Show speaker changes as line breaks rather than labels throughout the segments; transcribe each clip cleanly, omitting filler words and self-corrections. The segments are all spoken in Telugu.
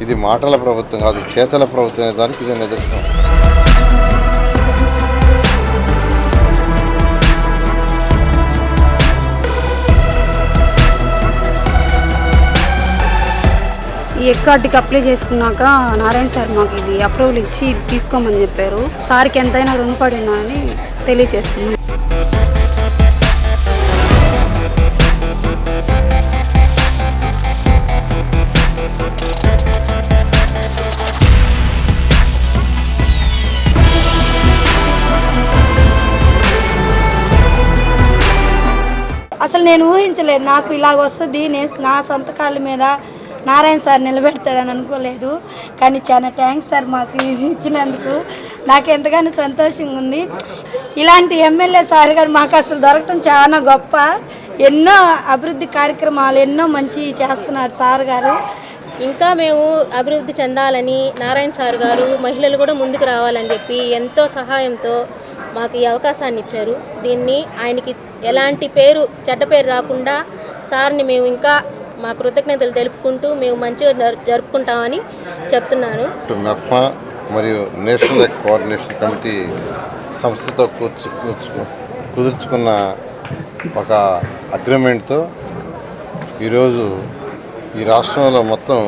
ఇది మాటల ప్రభుత్వం కాదు, చేతల ప్రభుత్వం అనే దానికి ఇది నిదర్శనం.
ఈ ఎక్కార్డుకి అప్లై చేసుకున్నాక నారాయణ సార్ మాకు ఇది అప్రూవల్ ఇచ్చి తీసుకోమని చెప్పారు. సార్కి ఎంతైనా రుణపడినా అని తెలియజేసుకున్నాం.
అసలు నేను ఊహించలేదు నాకు ఇలాగ వస్తుంది, నేను నా సొంత కాళ్ళ మీద నారాయణ సార్ నిలబెడతాడని అనుకోలేదు. కానీ చాలా థ్యాంక్స్ సార్ మాకు ఇది ఇచ్చినందుకు. నాకు ఎంతగానో సంతోషంగా ఉంది. ఇలాంటి ఎమ్మెల్యే సార్ గారు మాకు అసలు దొరకటం చాలా గొప్ప. ఎన్నో అభివృద్ధి కార్యక్రమాలు ఎన్నో మంచి చేస్తున్నారు సార్ గారు.
ఇంకా మేము అభివృద్ధి చెందాలని నారాయణ సార్ గారు మహిళలు కూడా ముందుకు రావాలని చెప్పి ఎంతో సహాయంతో మాకు ఈ అవకాశాన్ని ఇచ్చారు. దీన్ని ఆయనకి ఎలాంటి చెడ్డ పేరు రాకుండా సార్ని మేము ఇంకా మా కృతజ్ఞతలు తెలుపుకుంటూ మేము మంచిగా జరుపుకుంటామని చెప్తున్నాను.
మెఫ్మా మరియు నేషనల్ కోఆర్డినేషన్ కమిటీ సంస్థతో కుదుర్చుకున్న ఒక అగ్రిమెంట్తో ఈరోజు ఈ రాష్ట్రంలో మొత్తం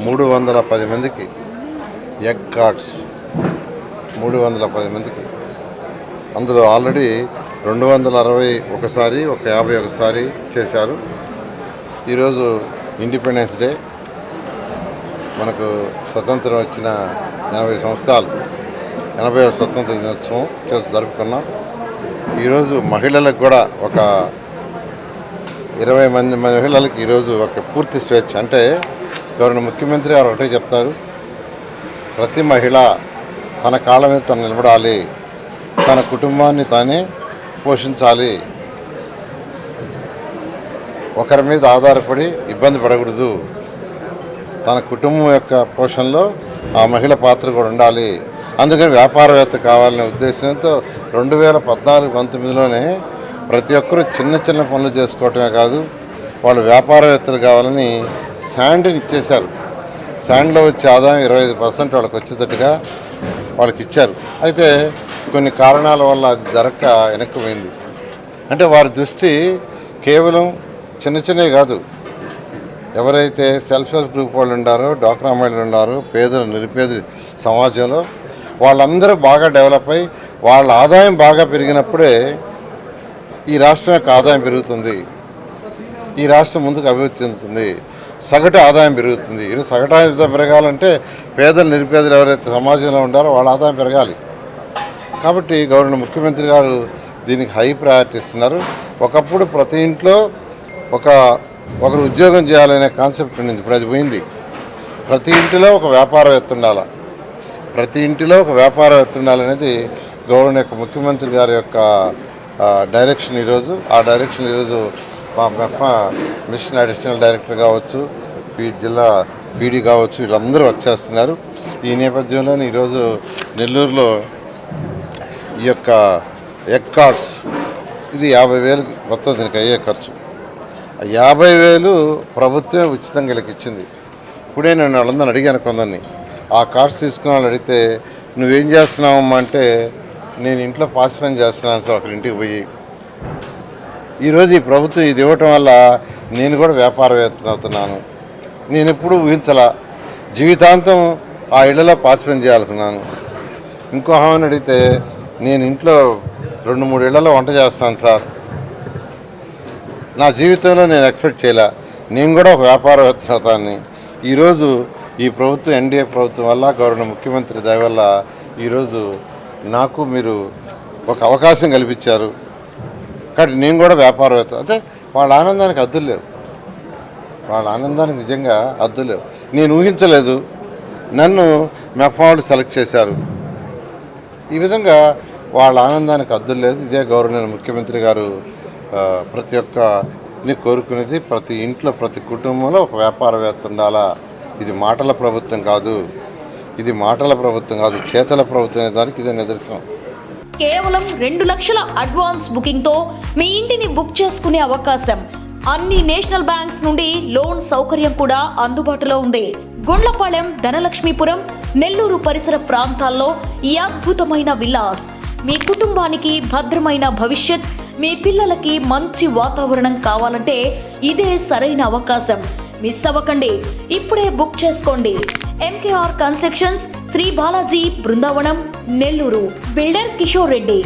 310 మందికి ఎగ్ కార్డ్స్ 310 మందికి, అందులో ఆల్రెడీ 260 ఒకసారి, 50 ఒకసారి చేశారు. ఈరోజు ఇండిపెండెన్స్ డే, మనకు స్వతంత్రం వచ్చిన 80 సంవత్సరాలు, 80వ స్వతంత్ర దినోత్సవం జరుపుకున్నాం. ఈరోజు మహిళలకు కూడా ఒక 20 మంది మహిళలకు ఈరోజు ఒక పూర్తి స్వేచ్ఛ. అంటే గౌరవ ముఖ్యమంత్రి గారు ఒకటే చెప్తారు, ప్రతి మహిళ తన కాళ్ళ మీద తను నిలబడాలి, తన కుటుంబాన్ని తానే పోషించాలి, ఒకరి మీద ఆధారపడి ఇబ్బంది పడకూడదు, తన కుటుంబం యొక్క పోషణలో ఆ మహిళ పాత్ర కూడా ఉండాలి. అందుకని వ్యాపారవేత్త కావాలనే ఉద్దేశంతో 2014-19లోనే ప్రతి ఒక్కరూ చిన్న చిన్న పనులు చేసుకోవటమే కాదు, వాళ్ళు వ్యాపారవేత్తలు కావాలని శాండ్ని ఇచ్చేశారు. శాండ్లో వచ్చే ఆదాయం 25% వాళ్ళకి వచ్చేటట్టుగా వాళ్ళకి ఇచ్చారు. అయితే కొన్ని కారణాల వల్ల అది జరగక వెనక్కిపోయింది. అంటే వారి దృష్టి కేవలం చిన్న చిన్నవి కాదు, ఎవరైతే సెల్ఫ్ హెల్ప్ గ్రూప్ వాళ్ళు ఉన్నారో, డ్వాక్రా మహిళలు ఉన్నారో, పేదలు నిరుపేద సమాజంలో వాళ్ళందరూ బాగా డెవలప్ అయ్యి వాళ్ళ ఆదాయం బాగా పెరిగినప్పుడే ఈ రాష్ట్రం యొక్క ఆదాయం పెరుగుతుంది, ఈ రాష్ట్రం ముందుకు అభివృద్ధి చెందుతుంది, సగటు ఆదాయం పెరుగుతుంది. ఈరోజు సగటు ఆదాయం పెరగాలంటే పేదలు నిరుపేదలు ఎవరైతే సమాజంలో ఉండారో వాళ్ళ ఆదాయం పెరగాలి. కాబట్టి గవర్నర్ ముఖ్యమంత్రి గారు దీనికి హై ప్రయారిటీ ఇస్తున్నారు. ఒకప్పుడు ప్రతి ఇంట్లో ఒకరు ఉద్యోగం చేయాలనే కాన్సెప్ట్ ఉండింది, ఇప్పుడు అది పోయింది. ప్రతి ఇంటిలో ఒక వ్యాపారవేత్త ఉండాలి, ప్రతి ఇంటిలో ఒక వ్యాపారవేత్త ఉండాలనేది గవర్నర్ యొక్క ముఖ్యమంత్రి గారి యొక్క డైరెక్షన్. ఆ డైరెక్షన్ ఈరోజు మా మెఫ్మా మిషన్ అడిషనల్ డైరెక్టర్ కావచ్చు, జిల్లా పీడీ కావచ్చు, వీళ్ళందరూ వర్క్ చేస్తున్నారు. ఈ నేపథ్యంలో ఈరోజు నెల్లూరులో ఈ యొక్క ఎగ్ కార్డ్స్ ఇది 50,000 మొత్తం దీనికి అయ్యే ఖర్చు. 50,000 ప్రభుత్వమే ఉచితంగా వీళ్ళకి ఇచ్చింది. ఇప్పుడే నేను వాళ్ళందరిని అడిగాను, కొందరిని ఆ కార్డ్స్ తీసుకున్న వాళ్ళు అడిగితే నువ్వేం చేస్తున్నావమ్మా అంటే నేను ఇంట్లో పాస్ పని చేస్తున్నాను సార్ అక్కడ ఇంటికి పోయి. ఈరోజు ఈ ప్రభుత్వం ఇది ఇవ్వటం వల్ల నేను కూడా వ్యాపారవేత్త అవుతున్నాను. నేను ఎప్పుడూ ఊహించలా, జీవితాంతం ఆ ఇళ్లలో పాస్ పని చేయాలనుకున్నాను. ఇంకో హామీని అడిగితే నేను ఇంట్లో 2-3 ఇళ్లలో వంట చేస్తాను సార్, నా జీవితంలో నేను ఎక్స్పెక్ట్ చేయలే, నేను కూడా ఒక వ్యాపారవేత్త అవుతాను. ఈరోజు ఈ ప్రభుత్వం ఎన్డీఏ ప్రభుత్వం వల్ల, గవర్నర్ ముఖ్యమంత్రి దయ వల్ల ఈరోజు నాకు మీరు ఒక అవకాశం కల్పించారు. కాబట్టి నేను కూడా వ్యాపారవేత్త. అంటే వాళ్ళ ఆనందానికి హద్దులు లేవు, వాళ్ళ ఆనందానికి నిజంగా హద్దులు లేవు. నేను ఊహించలేదు, నన్ను మెఫ్మా వాళ్ళు సెలెక్ట్ చేశారు. ఈ విధంగా వాళ్ళ ఆనందానికి హద్దులు లేదు. ఇదే గవర్నర్ ముఖ్యమంత్రి గారు ప్రతి ఒక్కరిని కోరుకునేది, ప్రతి ఇంట్లో ప్రతి కుటుంబంలో ఒక వ్యాపారవేత్త ఉండాలా. ఇది మాటల ప్రభుత్వం కాదు, ఇది మాటల ప్రభుత్వం కాదు, చేతల ప్రభుత్వం అనే దానికి ఇదే నిదర్శనం.
కేవలం 2 లక్షల అడ్వాన్స్ బుకింగ్ తో మీ ఇంటిని బుక్ చేసుకునే అవకాశం. అన్ని నేషనల్ బ్యాంక్స్ నుండి లోన్ సౌకర్యం కూడా అందుబాటులో ఉంది. గుండ్లపాలెం, ధనలక్ష్మీపురం, నెల్లూరు పరిసర ప్రాంతాల్లో ఈ అద్భుతమైన విల్లాస్ మీ కుటుంబానికి భద్రమైన భవిష్యత్, మీ పిల్లలకి మంచి వాతావరణం కావాలంటే ఇదే సరైన అవకాశం. మిస్ అవ్వకండి, ఇప్పుడే బుక్ చేసుకోండి. MKR constructions, Shri Balaji, Brindavanam, Nellore. Builder Kishore Reddy.